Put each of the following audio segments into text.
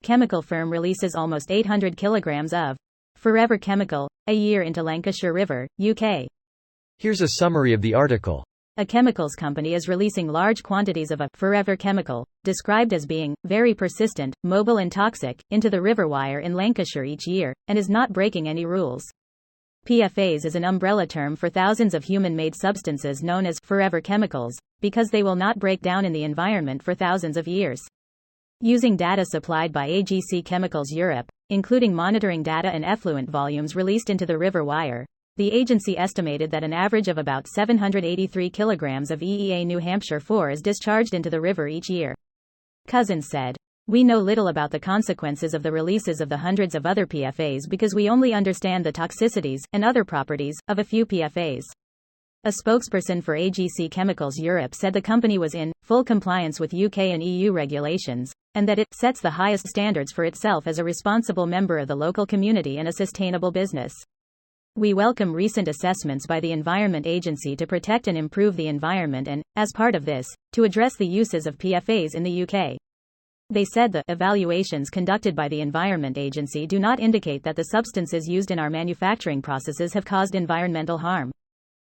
chemical firm releases almost 800 kilograms of Forever Chemical a year into Lancashire River, UK. Here's a summary of the article. A chemicals company is releasing large quantities of a Forever Chemical, described as being very persistent, mobile and toxic, into the river Wyre in Lancashire each year, and is not breaking any rules. PFAS is an umbrella term for thousands of human-made substances known as forever chemicals, because they will not break down in the environment for thousands of years. Using data supplied by AGC Chemicals Europe, including monitoring data and effluent volumes released into the river Wyre, the agency estimated that an average of about 783 kilograms of EEA New Hampshire 4 is discharged into the river each year. Cousins said, "We know little about the consequences of the releases of the hundreds of other PFAS because we only understand the toxicities and other properties of a few PFAS." A spokesperson for AGC Chemicals Europe said the company was in full compliance with UK and EU regulations, and that it sets the highest standards for itself as a responsible member of the local community and a sustainable business. "We welcome recent assessments by the Environment Agency to protect and improve the environment and, as part of this, to address the uses of PFAS in the UK." They said the evaluations conducted by the Environment Agency do not indicate that the substances used in our manufacturing processes have caused environmental harm.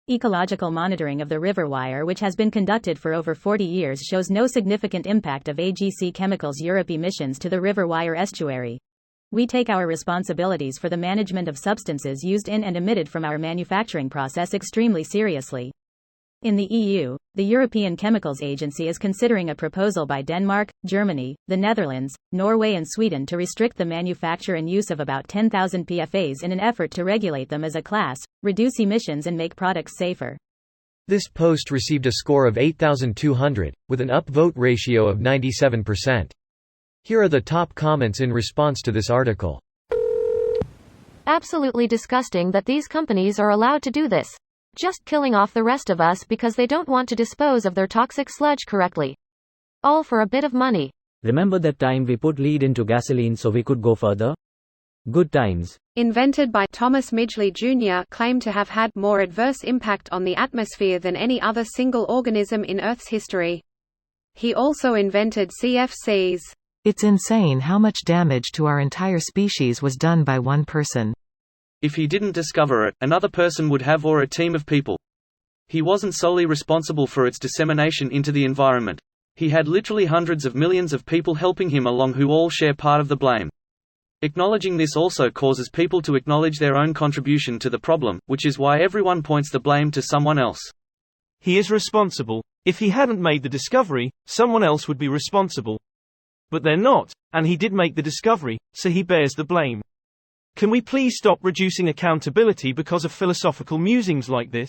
Ecological monitoring of the river Wyre, which has been conducted for over 40 years, shows no significant impact of AGC Chemicals Europe emissions to the river Wyre estuary. "We take our responsibilities for the management of substances used in and emitted from our manufacturing process extremely seriously." In the EU, the European Chemicals Agency is considering a proposal by Denmark, Germany, the Netherlands, Norway and Sweden to restrict the manufacture and use of about 10,000 PFAS in an effort to regulate them as a class, reduce emissions and make products safer. This post received a score of 8,200, with an upvote ratio of 97%. Here are the top comments in response to this article. Absolutely disgusting that these companies are allowed to do this. Just killing off the rest of us because they don't want to dispose of their toxic sludge correctly. All for a bit of money. Remember that time we put lead into gasoline so we could go further? Good times. Invented by Thomas Midgley Jr., claimed to have had more adverse impact on the atmosphere than any other single organism in Earth's history. He also invented CFCs. It's insane how much damage to our entire species was done by one person. If he didn't discover it, another person would have, or a team of people. He wasn't solely responsible for its dissemination into the environment. He had literally hundreds of millions of people helping him along who all share part of the blame. Acknowledging this also causes people to acknowledge their own contribution to the problem, which is why everyone points the blame to someone else. He is responsible. If he hadn't made the discovery, someone else would be responsible. But they're not, and he did make the discovery, so he bears the blame. Can we please stop reducing accountability because of philosophical musings like this?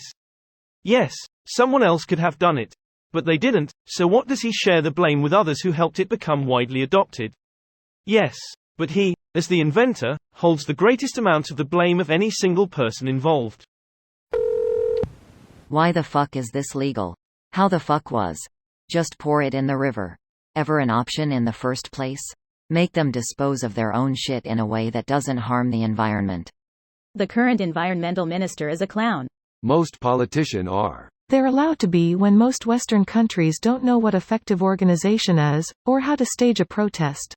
Yes, someone else could have done it. But they didn't, so what does he share the blame with others who helped it become widely adopted? Yes, but he, as the inventor, holds the greatest amount of the blame of any single person involved. Why the fuck is this legal? How the fuck was? Just pour it in the river. Ever an option in the first place? Make them dispose of their own shit in a way that doesn't harm the environment. The current environmental minister is a clown. Most politicians are. They're allowed to be when most Western countries don't know what effective organization is, or how to stage a protest.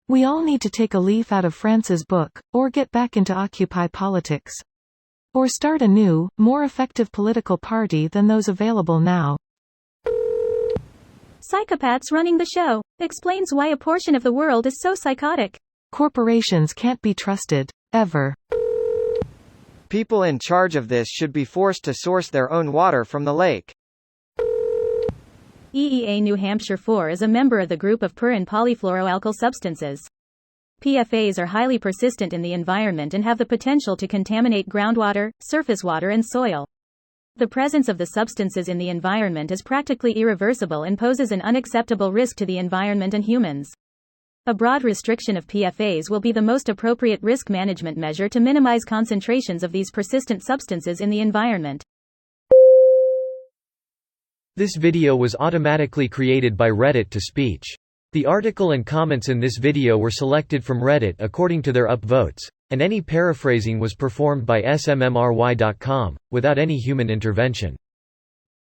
We all need to take a leaf out of France's book, or get back into Occupy politics. Or start a new, more effective political party than those available now. Psychopaths running the show explains why a portion of the world is so psychotic. Corporations can't be trusted, ever. People in charge of this should be forced to source their own water from the lake. EEA New Hampshire 4 is a member of the group of per and polyfluoroalkyl substances. PFAS are highly persistent in the environment and have the potential to contaminate groundwater, surface water and soil. The presence of the substances in the environment is practically irreversible and poses an unacceptable risk to the environment and humans. A broad restriction of PFAS will be the most appropriate risk management measure to minimize concentrations of these persistent substances in the environment. This video was automatically created by Reddit to speech. The article and comments in this video were selected from Reddit according to their upvotes, and any paraphrasing was performed by smmry.com, without any human intervention.